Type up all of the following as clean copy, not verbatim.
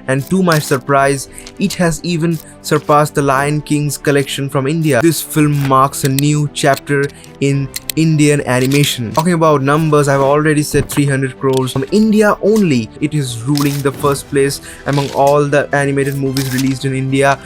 and to my surprise, it has even surpassed the Lion King's collection from India. This film marks a new chapter in Indian animation. Talking about numbers, I've already said 300 crores. From India only, it is ruling the first place among all the animated movies released in India.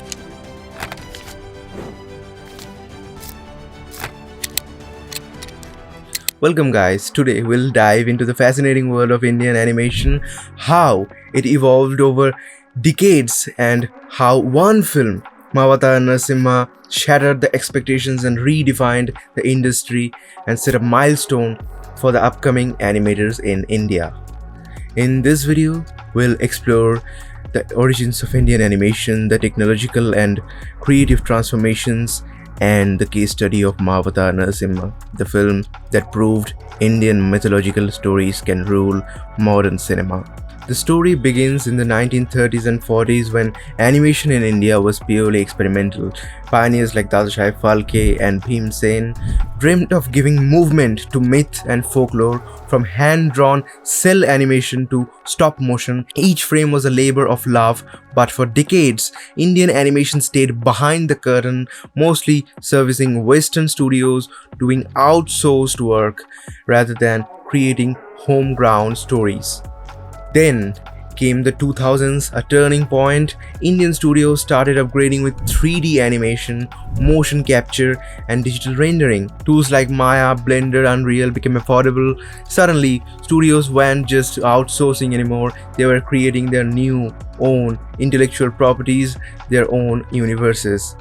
Welcome guys, today we'll dive into the fascinating world of Indian animation, how it evolved over decades and how one film, Mahavatar Narsimha, shattered the expectations and redefined the industry and set a milestone for the upcoming animators in India. In this video, we'll explore the origins of Indian animation, the technological and creative transformations, and the case study of Mahavatar Narsimha, the film that proved Indian mythological stories can rule modern cinema. The story begins in the 1930s and 40s when animation in India was purely experimental. Pioneers like Dadasaheb Phalke and Bhim Sen dreamt of giving movement to myth and folklore, from hand-drawn cell animation to stop motion. Each frame was a labor of love, but for decades, Indian animation stayed behind the curtain, mostly servicing Western studios, doing outsourced work rather than creating home-ground stories. Then came the 2000s, a turning point. Indian studios started upgrading with 3D animation, motion capture, and digital rendering. Tools like Maya, Blender, Unreal became affordable. Suddenly, studios weren't just outsourcing anymore, they were creating their new own intellectual properties, their own universes.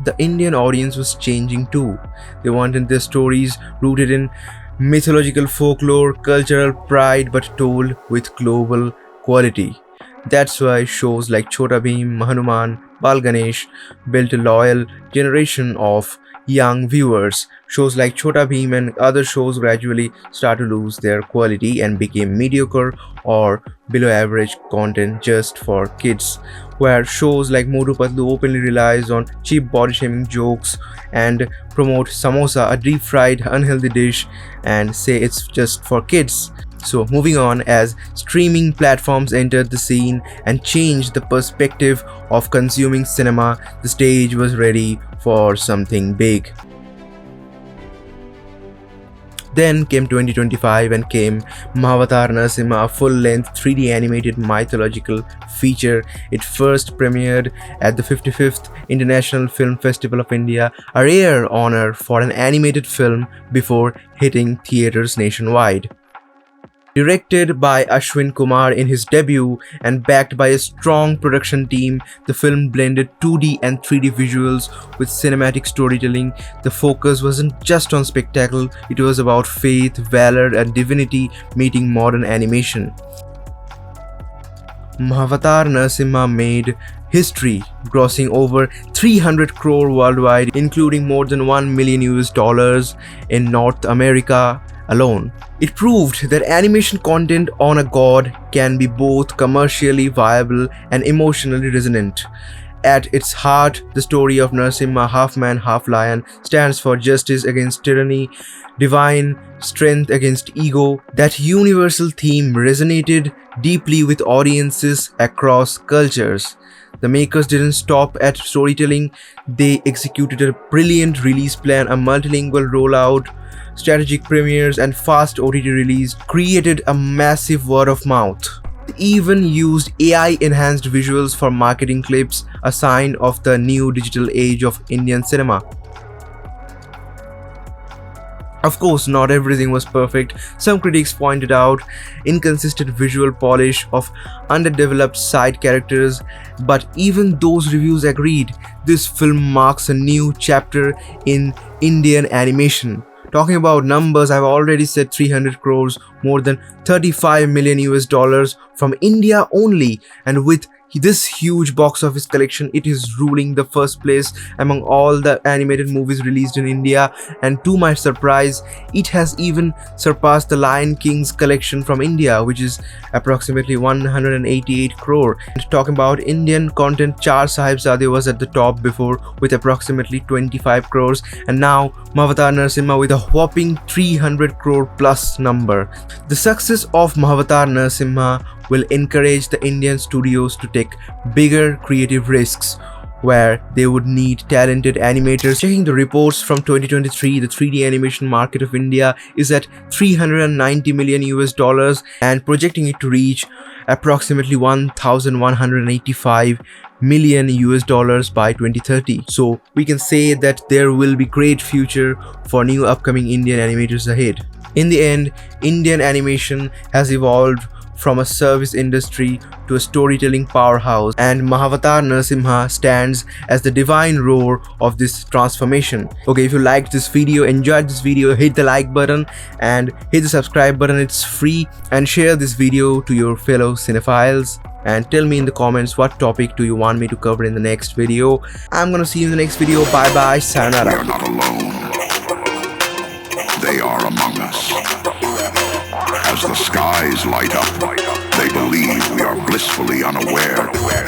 The Indian audience was changing too. They wanted their stories rooted in mythological folklore, cultural pride, but told with global quality. That's why shows like Chhota Bheem, Hanuman, Bal Ganesh built a loyal generation of young viewers. Shows like Chhota Bheem and other shows gradually started to lose their quality and became mediocre or below average content just for kids, where shows like Motu Patlu openly relies on cheap body shaming jokes and promote samosa, a deep fried unhealthy dish, and say it's just for kids. So moving on, as streaming platforms entered the scene and changed the perspective of consuming cinema, the stage was ready for something big. Then came 2025 and came Mahavatar Narsimha, a full-length 3D animated mythological feature. It first premiered at the 55th International Film Festival of India, a rare honor for an animated film before hitting theaters nationwide. Directed by Ashwin Kumar in his debut and backed by a strong production team, the film blended 2D and 3D visuals with cinematic storytelling. The focus wasn't just on spectacle, it was about faith, valor, and divinity meeting modern animation. Mahavatar Narsimha made history, grossing over 300 crore worldwide, including more than $1 million in North America alone. It proved that animation content on a god can be both commercially viable and emotionally resonant. At its heart, the story of Narsimha, half man, half lion, stands for justice against tyranny, divine strength against ego. That universal theme resonated deeply with audiences across cultures. The makers didn't stop at storytelling, they executed a brilliant release plan, a multilingual rollout, strategic premieres, and fast OTT release created a massive word of mouth. They even used AI-enhanced visuals for marketing clips, a sign of the new digital age of Indian cinema. Of course, not everything was perfect. Some critics pointed out inconsistent visual polish of underdeveloped side characters, but even those reviews agreed. This film marks a new chapter in Indian animation. Talking about numbers, I've already said 300 crores, more than $35 million from India only, and with this huge box office collection, it is ruling the first place among all the animated movies released in India, and to my surprise, it has even surpassed the Lion King's collection from India, which is approximately 188 crore. And talking about Indian content, Char Sahibzade was at the top before with approximately 25 crores, and now Mahavatar Narsimha with a whopping 300 crore plus number. The success of Mahavatar Narsimha will encourage the Indian studios to take bigger creative risks, where they would need talented animators. Checking the reports from 2023, the 3D animation market of India is at 390 million US dollars and projecting it to reach approximately 1,185 million US dollars by 2030. So we can say that there will be great future for new upcoming Indian animators ahead. In the end, Indian animation has evolved from a service industry to a storytelling powerhouse, and Mahavatar Narsimha stands as the divine roar of this transformation. Okay, if you liked this video, enjoyed this video, hit the like button and hit the subscribe button, it's free, and share this video to your fellow cinephiles. And tell me in the comments what topic do you want me to cover in the next video. I'm gonna see you in the next video. Bye bye, sayonara. We are not alone. They are among us. As the skies light up, they believe we are blissfully unaware.